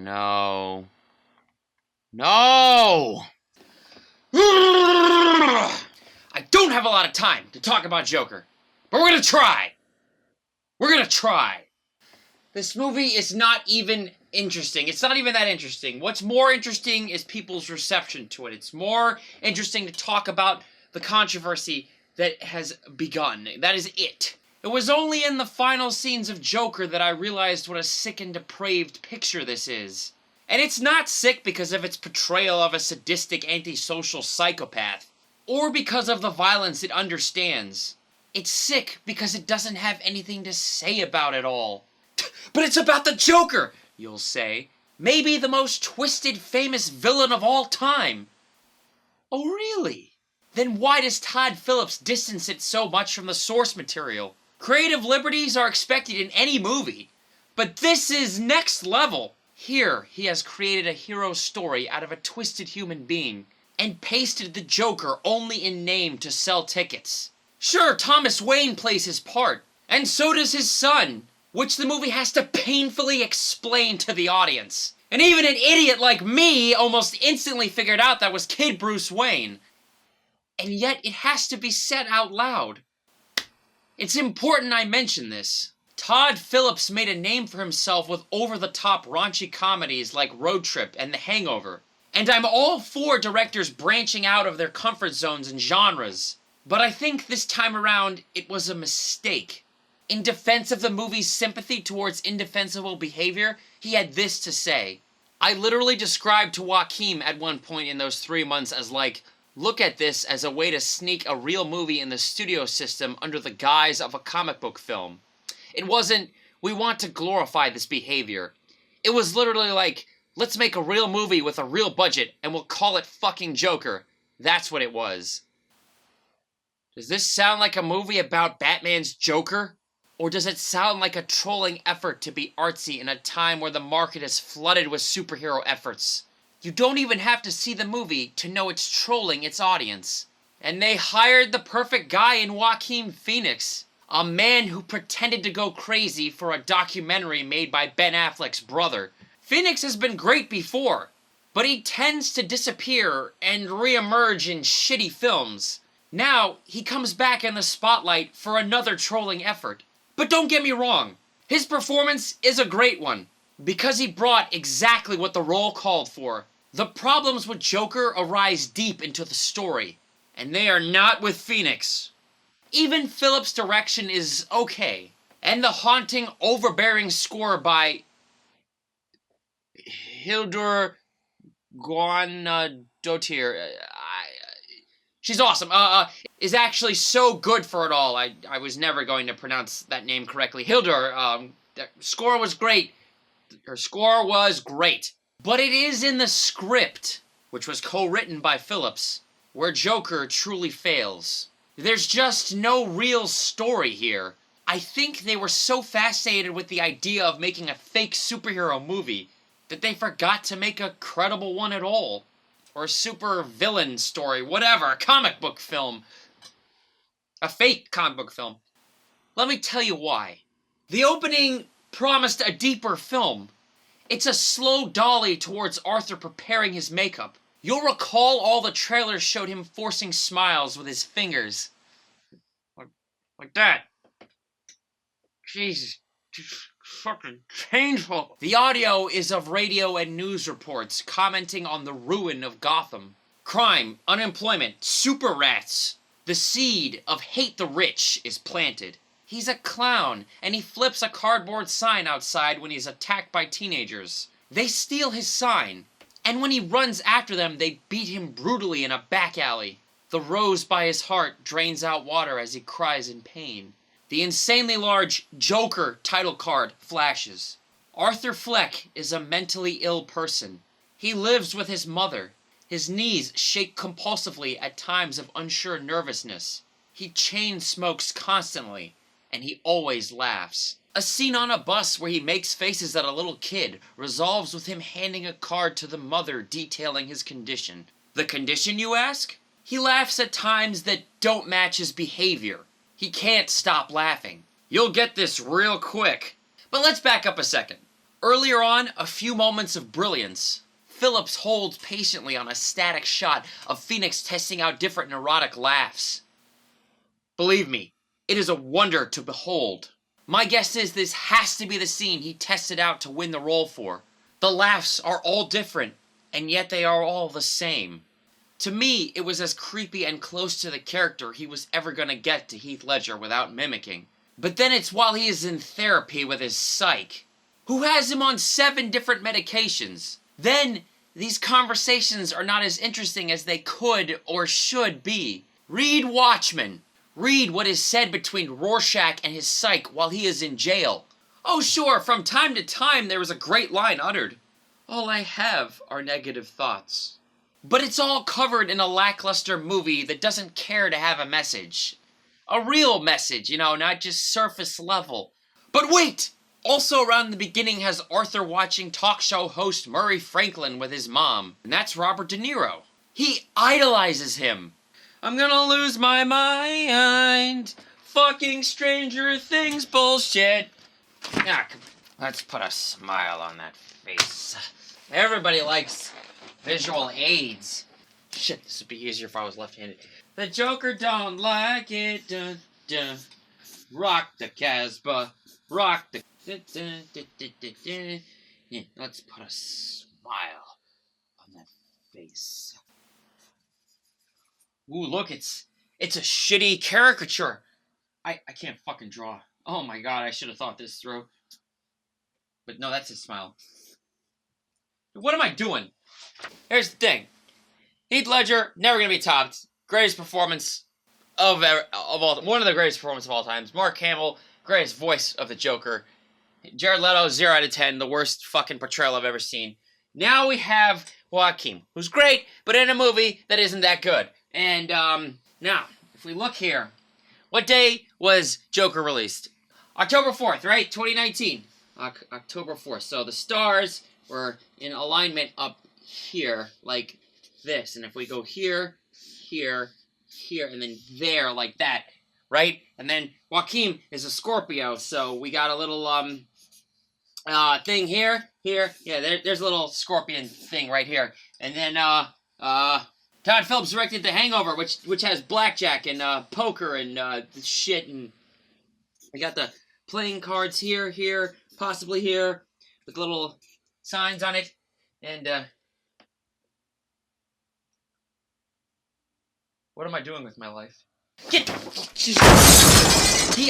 no. No! I don't have a lot of time to talk about Joker, but we're gonna try. We're gonna try. This movie is not even interesting. It's not even that interesting. What's more interesting is people's reception to it. It's more interesting to talk about the controversy that has begun. That is it. It was only in the final scenes of Joker that I realized what a sick and depraved picture this is. And it's not sick because of its portrayal of a sadistic antisocial psychopath, or because of the violence it understands. It's sick because it doesn't have anything to say about it all. But it's about the Joker, you'll say. Maybe the most twisted, famous villain of all time. Oh, really? Then why does Todd Phillips distance it so much from the source material? Creative liberties are expected in any movie, but this is next level. Here, he has created a hero story out of a twisted human being, and pasted the Joker only in name to sell tickets. Sure, Thomas Wayne plays his part, and so does his son, which the movie has to painfully explain to the audience. And even an idiot like me almost instantly figured out that was Kid Bruce Wayne. And yet it has to be said out loud. It's important I mention this. Todd Phillips made a name for himself with over-the-top raunchy comedies like Road Trip and The Hangover. And I'm all for directors branching out of their comfort zones and genres. But I think this time around, it was a mistake. In defense of the movie's sympathy towards indefensible behavior, he had this to say. I literally described to Joaquin at one point in those 3 months as like, look at this as a way to sneak a real movie in the studio system under the guise of a comic book film. It wasn't, we want to glorify this behavior. It was literally like, let's make a real movie with a real budget and we'll call it fucking Joker. That's what it was. Does this sound like a movie about Batman's Joker? Or does it sound like a trolling effort to be artsy in a time where the market is flooded with superhero efforts? You don't even have to see the movie to know it's trolling its audience. And they hired the perfect guy in Joaquin Phoenix. A man who pretended to go crazy for a documentary made by Ben Affleck's brother. Phoenix has been great before, but he tends to disappear and reemerge in shitty films. Now, he comes back in the spotlight for another trolling effort. But don't get me wrong, his performance is a great one, because he brought exactly what the role called for. The problems with Joker arise deep into the story, and they are not with Phoenix. Even Phillips' direction is okay, and the haunting, overbearing score by Hildur Guðnadóttir, she's awesome, is actually so good for it all. I was never going to pronounce that name correctly. Hildur, the score was great. Her score was great. But it is in the script, which was co-written by Phillips, where Joker truly fails. There's just no real story here. I think they were so fascinated with the idea of making a fake superhero movie that they forgot to make a credible one at all. Or a super villain story, whatever, a comic book film. A fake comic book film. Let me tell you why. The opening promised a deeper film. It's a slow dolly towards Arthur preparing his makeup. You'll recall all the trailers showed him forcing smiles with his fingers. Like that. Jesus. Fucking painful. The audio is of radio and news reports commenting on the ruin of Gotham. Crime, unemployment, super rats. The seed of hate the rich is planted. He's a clown, and he flips a cardboard sign outside when he's attacked by teenagers. They steal his sign, and when he runs after them, they beat him brutally in a back alley. The rose by his heart drains out water as he cries in pain. The insanely large Joker title card flashes. Arthur Fleck is a mentally ill person. He lives with his mother. His knees shake compulsively at times of unsure nervousness. He chain smokes constantly, and he always laughs. A scene on a bus where he makes faces at a little kid resolves with him handing a card to the mother detailing his condition. The condition, you ask? He laughs at times that don't match his behavior. He can't stop laughing. You'll get this real quick. But let's back up a second. Earlier on, a few moments of brilliance. Phillips holds patiently on a static shot of Phoenix testing out different neurotic laughs. Believe me, it is a wonder to behold. My guess is this has to be the scene he tested out to win the role for. The laughs are all different, and yet they are all the same. To me, it was as creepy and close to the character he was ever gonna get to Heath Ledger without mimicking. But then it's while he is in therapy with his psych, who has him on 7 different medications. Then, these conversations are not as interesting as they could or should be. Read Watchmen. Read what is said between Rorschach and his psych while he is in jail. Oh sure, from time to time there is a great line uttered. All I have are negative thoughts. But it's all covered in a lackluster movie that doesn't care to have a message. A real message, not just surface level. But wait! Also around the beginning has Arthur watching talk show host Murray Franklin with his mom, and that's Robert De Niro. He idolizes him. I'm gonna lose my mind. Fucking Stranger Things bullshit. Ah, let's put a smile on that face. Everybody likes visual aids. Shit, this would be easier if I was left-handed. The Joker don't like it. Dun, dun. Rock the Casbah. Rock the... Dun, dun, dun, dun, dun, dun. Yeah, let's put a smile on that face. Ooh, look, it's a shitty caricature. I can't fucking draw. Oh my god, I should have thought this through. But no, that's his smile. What am I doing? Here's the thing. Heath Ledger, never gonna be topped. Greatest performance of all, one of the greatest performances of all times. Mark Hamill, greatest voice of the Joker. Jared Leto, 0 out of 10, the worst fucking portrayal I've ever seen. Now we have Joaquin, who's great, but in a movie that isn't that good. And, now, if we look here, what day was Joker released? October 4th, right? 2019. October 4th. So the stars were in alignment up here, like this. And if we go here, here, here, and then there, like that, right? And then Joaquin is a Scorpio, so we got a little, thing here, here. Yeah, there's a little scorpion thing right here. And then, Todd Phillips directed The Hangover, which has blackjack and poker and shit, and we got the playing cards here, here, possibly here, with little signs on it, and what am I doing with my life? He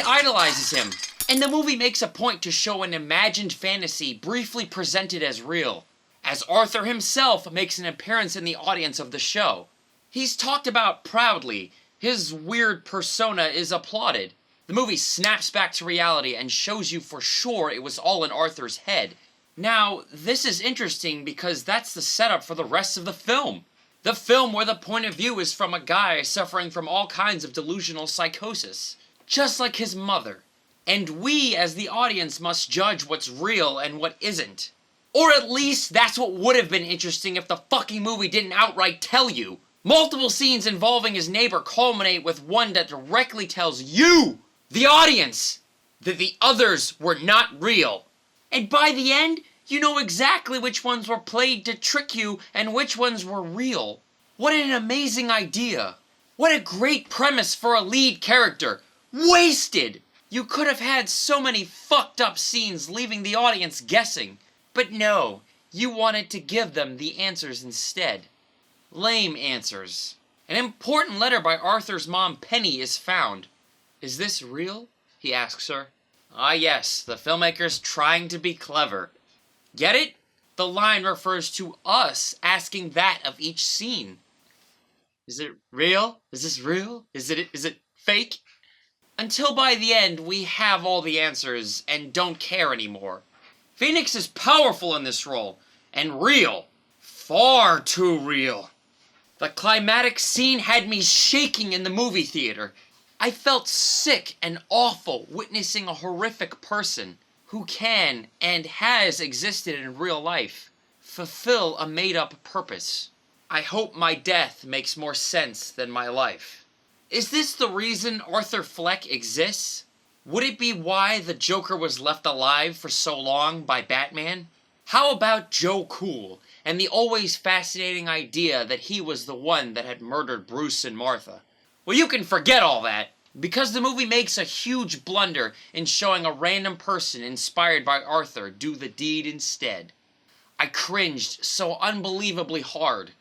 idolizes him, and the movie makes a point to show an imagined fantasy briefly presented as real, as Arthur himself makes an appearance in the audience of the show. He's talked about proudly. His weird persona is applauded. The movie snaps back to reality and shows you for sure it was all in Arthur's head. Now, this is interesting because that's the setup for the rest of the film. The film where the point of view is from a guy suffering from all kinds of delusional psychosis. Just like his mother. And we, as the audience, must judge what's real and what isn't. Or at least, that's what would have been interesting if the fucking movie didn't outright tell you. Multiple scenes involving his neighbor culminate with one that directly tells you, the audience, that the others were not real. And by the end, you know exactly which ones were played to trick you and which ones were real. What an amazing idea. What a great premise for a lead character. Wasted! You could have had so many fucked up scenes leaving the audience guessing. But no, you wanted to give them the answers instead. Lame answers. An important letter by Arthur's mom, Penny, is found. Is this real? He asks her. Ah yes, the filmmaker's trying to be clever. Get it? The line refers to us asking that of each scene. Is it real? Is this real? Is it fake? Until by the end, we have all the answers and don't care anymore. Phoenix is powerful in this role, and real. Far too real. The climatic scene had me shaking in the movie theater. I felt sick and awful witnessing a horrific person who can and has existed in real life fulfill a made-up purpose. I hope my death makes more sense than my life. Is this the reason Arthur Fleck exists? Would it be why the Joker was left alive for so long by Batman? How about Joe Cool and the always fascinating idea that he was the one that had murdered Bruce and Martha? Well, you can forget all that, because the movie makes a huge blunder in showing a random person inspired by Arthur do the deed instead. I cringed so unbelievably hard.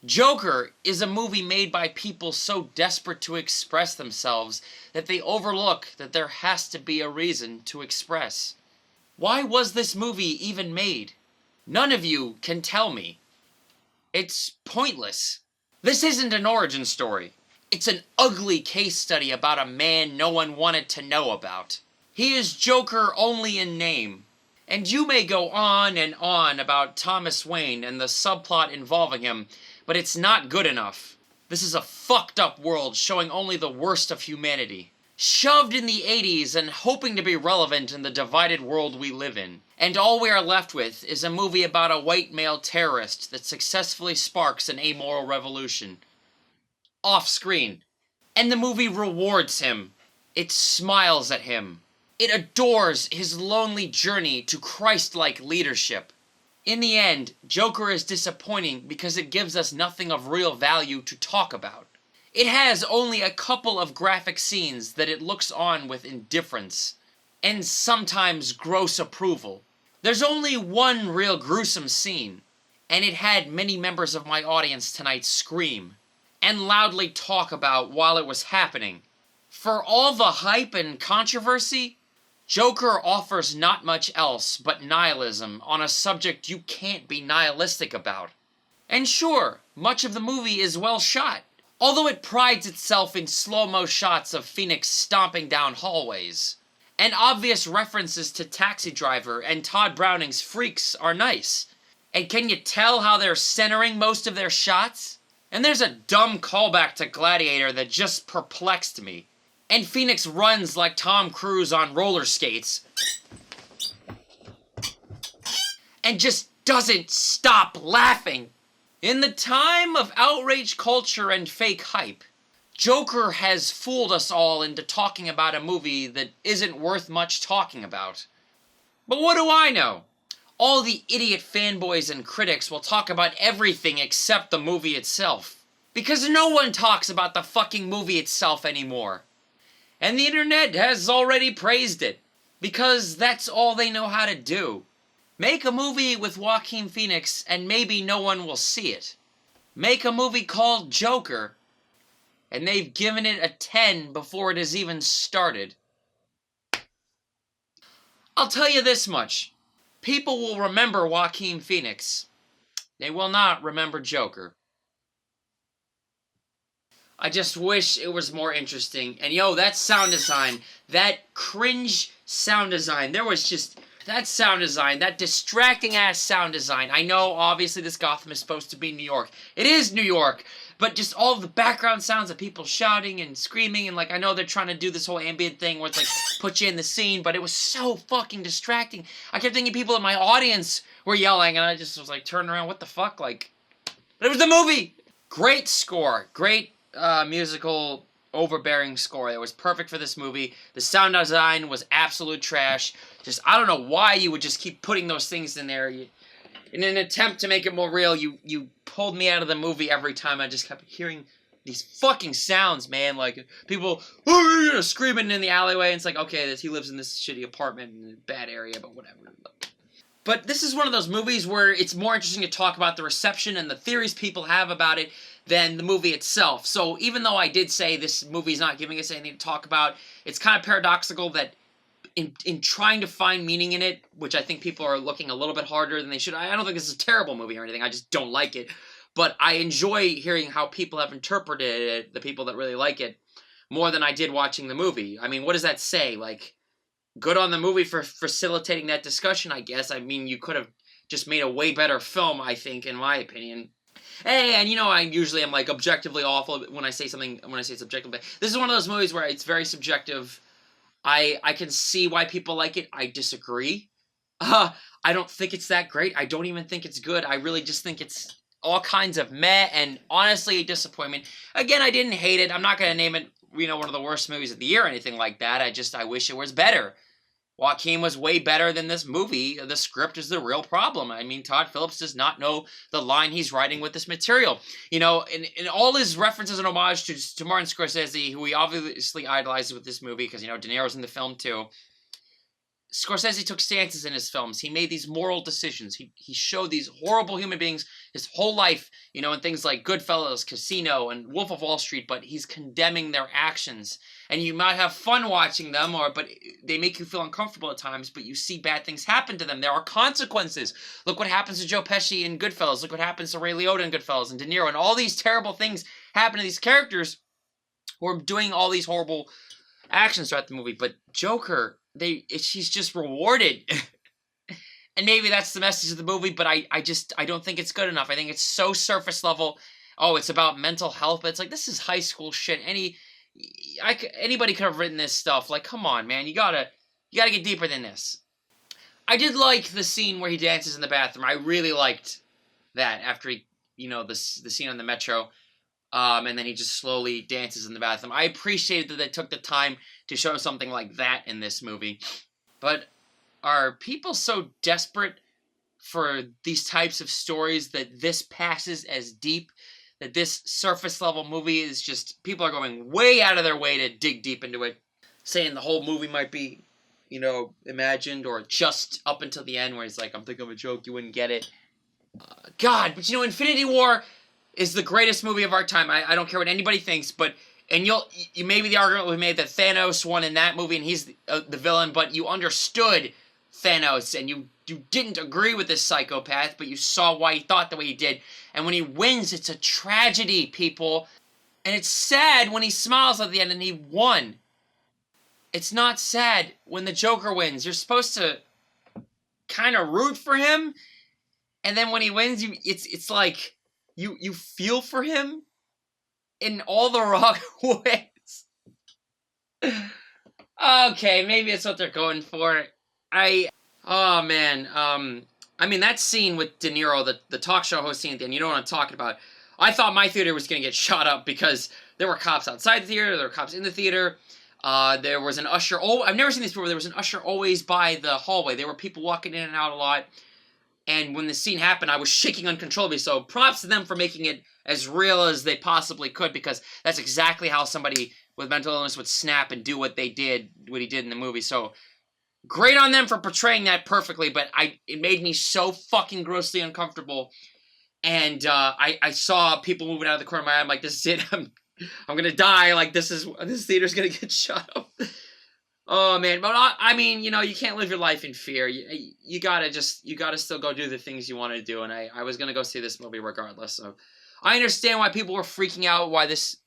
Joker is a movie made by people so desperate to express themselves that they overlook that there has to be a reason to express. Why was this movie even made? None of you can tell me. It's pointless. This isn't an origin story. It's an ugly case study about a man no one wanted to know about. He is Joker only in name. And you may go on and on about Thomas Wayne and the subplot involving him, but it's not good enough. This is a fucked up world showing only the worst of humanity. Shoved in the 80s and hoping to be relevant in the divided world we live in. And all we are left with is a movie about a white male terrorist that successfully sparks an amoral revolution. Off screen. And the movie rewards him. It smiles at him. It adores his lonely journey to Christ-like leadership. In the end, Joker is disappointing because it gives us nothing of real value to talk about. It has only a couple of graphic scenes that it looks on with indifference, and sometimes gross approval. There's only one real gruesome scene, and it had many members of my audience tonight scream, and loudly talk about while it was happening. For all the hype and controversy, Joker offers not much else but nihilism on a subject you can't be nihilistic about. And sure, much of the movie is well shot, although it prides itself in slow-mo shots of Phoenix stomping down hallways. And obvious references to Taxi Driver and Todd Browning's Freaks are nice. And can you tell how they're centering most of their shots? And there's a dumb callback to Gladiator that just perplexed me. And Phoenix runs like Tom Cruise on roller skates. And just doesn't stop laughing. In the time of outrage culture and fake hype, Joker has fooled us all into talking about a movie that isn't worth much talking about. But what do I know? All the idiot fanboys and critics will talk about everything except the movie itself. Because no one talks about the fucking movie itself anymore. And the internet has already praised it, because that's all they know how to do. Make a movie with Joaquin Phoenix and maybe no one will see it. Make a movie called Joker, and they've given it a 10 before it has even started. I'll tell you this much. People will remember Joaquin Phoenix. They will not remember Joker. I just wish it was more interesting. And yo, that sound design, that cringe sound design, there was just, that sound design, that distracting ass sound design. I know, obviously, this Gotham is supposed to be New York. It is New York, but just all of the background sounds of people shouting and screaming, and like, I know they're trying to do this whole ambient thing where it's like, put you in the scene, but it was so fucking distracting. I kept thinking people in my audience were yelling, and I just was like, turning around, what the fuck, like, but it was the movie! Great score, great musical overbearing score. It was perfect for this movie. The sound design was absolute trash. Just, I don't know why you would just keep putting those things in there. In an attempt to make it more real, you pulled me out of the movie every time. I just kept hearing these fucking sounds, man. Like, people screaming in the alleyway, and it's like, okay, he lives in this shitty apartment in a bad area, but whatever. But this is one of those movies where it's more interesting to talk about the reception and the theories people have about it than the movie itself. So even though I did say this movie's not giving us anything to talk about, it's kind of paradoxical that in trying to find meaning in it, which I think people are looking a little bit harder than they should. I don't think this is a terrible movie or anything. I just don't like it. But I enjoy hearing how people have interpreted it, the people that really like it, more than I did watching the movie. I mean, what does that say? Like, good on the movie for facilitating that discussion, I guess. I mean, you could have just made a way better film, I think, in my opinion. Hey, and you know, I usually am like objectively awful when I say something, when I say it's objective, but this is one of those movies where it's very subjective. I can see why people like it. I disagree. I don't think it's that great. I don't even think it's good. I really just think it's all kinds of meh and honestly a disappointment. Again, I didn't hate it. I'm not going to name it one of the worst movies of the year or anything like that. I wish it was better. Joaquin was way better than this movie. The script is the real problem. I mean, Todd Phillips does not know the line he's writing with this material. In all his references and homage to Martin Scorsese, who he obviously idolizes with this movie, because, De Niro's in the film too. Scorsese took stances in his films. He made these moral decisions. He showed these horrible human beings his whole life, in things like Goodfellas, Casino, and Wolf of Wall Street, but he's condemning their actions. And you might have fun watching them, but they make you feel uncomfortable at times, but you see bad things happen to them. There are consequences. Look what happens to Joe Pesci in Goodfellas. Look what happens to Ray Liotta in Goodfellas and De Niro. And all these terrible things happen to these characters who are doing all these horrible actions throughout the movie. But Joker, she's just rewarded. And maybe that's the message of the movie, but I don't think it's good enough. I think it's so surface level. Oh, it's about mental health, but it's like, this is high school shit. Anybody could have written this stuff. Like, come on, man, you gotta get deeper than this. I did like the scene where he dances in the bathroom. I really liked that after he, the scene on the metro. And then he just slowly dances in the bathroom. I appreciated that they took the time to show something like that in this movie. But are people so desperate for these types of stories that this passes as deep? That this surface level movie is just, people are going way out of their way to dig deep into it. Saying the whole movie might be, imagined, or just up until the end where he's like, I'm thinking of a joke, you wouldn't get it. God, but Infinity War is the greatest movie of our time. I don't care what anybody thinks, and you maybe the argument we made that Thanos won in that movie and he's the villain, but you understood Thanos and you didn't agree with this psychopath, but you saw why he thought the way he did. And when he wins, it's a tragedy, people. And it's sad when he smiles at the end and he won. It's not sad when the Joker wins. You're supposed to kind of root for him, and then when he wins, it's like you feel for him in all the wrong ways. Okay, maybe it's what they're going for. Oh man, I mean, that scene with De Niro, the talk show host scene at the end, you know what I'm talking about. I thought my theater was going to get shot up because there were cops outside the theater, there were cops in the theater. There was an usher. Oh, I've never seen this before. There was an usher always by the hallway. There were people walking in and out a lot. And when the scene happened, I was shaking uncontrollably. So props to them for making it as real as they possibly could, because that's exactly how somebody with mental illness would snap and do what he did in the movie. So great on them for portraying that perfectly, but it made me so fucking grossly uncomfortable. And I saw people moving out of the corner of my eye. I'm like, this is it. I'm gonna die. Like, this theater's gonna get shut up. Oh man, but I mean, you can't live your life in fear. You gotta still go do the things you want to do. And I was gonna go see this movie regardless. So I understand why people were freaking out. Why this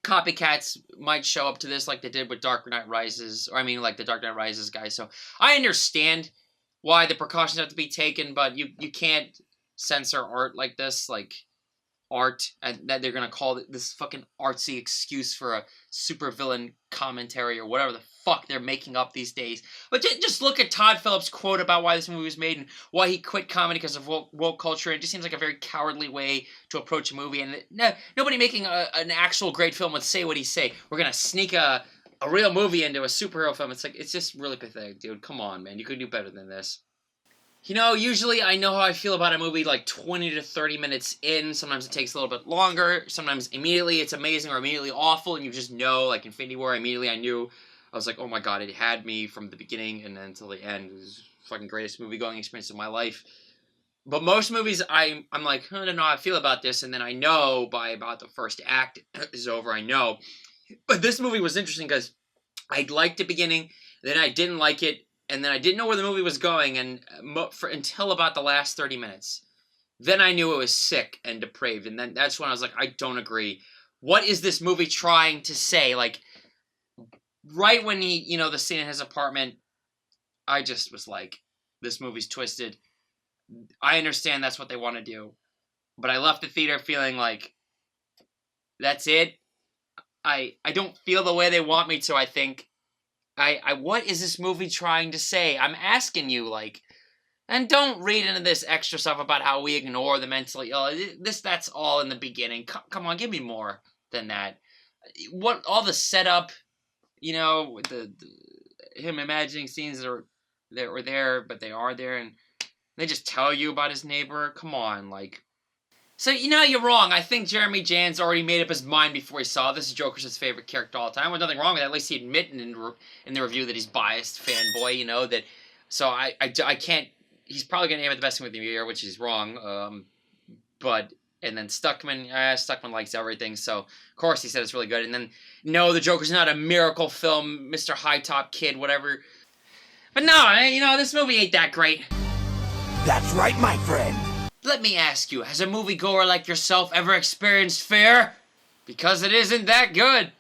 copycats might show up to this like they did with Dark Knight Rises, like the Dark Knight Rises guys. So I understand why the precautions have to be taken, but you can't censor art like this, like art, and that they're gonna call it this fucking artsy excuse for a supervillain commentary or whatever the fuck they're making up these days. But just look at Todd Phillips' quote about why this movie was made and why he quit comedy because of woke culture. It just seems like a very cowardly way to approach a movie. And nobody making an actual great film would say what he say. We're gonna sneak a real movie into a superhero film. It's just really pathetic, dude. Come on, man. You could do better than this. Usually I know how I feel about a movie like 20 to 30 minutes in. Sometimes it takes a little bit longer. Sometimes immediately it's amazing or immediately awful, and you just know, like Infinity War, immediately I knew. I was like, oh my god, it had me from the beginning and then until the end. It was the fucking greatest movie-going experience of my life. But most movies, I'm like, I don't know how I feel about this, and then I know by about the first act is over, I know. But this movie was interesting because I liked the beginning, then I didn't like it, and then I didn't know where the movie was going until about the last 30 minutes. Then I knew it was sick and depraved, and then that's when I was like, I don't agree. What is this movie trying to say? Like, right when he, the scene in his apartment, I just was like, this movie's twisted. I understand that's what they want to do, but I left the theater feeling like, that's it. I don't feel the way they want me to, I think. What is this movie trying to say? I'm asking you, and don't read into this extra stuff about how we ignore the mentally ill. That's all in the beginning. Come on, give me more than that. what all the setup, you know, with him imagining scenes that were there, but they are there, and they just tell you about his neighbor. Come on, like. So, you know, you're wrong. I think Jeremy Jans already made up his mind before he saw this. Joker's his favorite character all the time. There's nothing wrong with that. At least he admitted in the review that he's biased fanboy, you know, that. So I can't. He's probably going to name it the best movie of the year, which is wrong. And then Stuckman likes everything, so of course he said it's really good. And then, no, the Joker's not a miracle film, Mr. High Top Kid, whatever. But no, you know, this movie ain't that great. That's right, my friend. Let me ask you, has a moviegoer like yourself ever experienced fear? Because it isn't that good.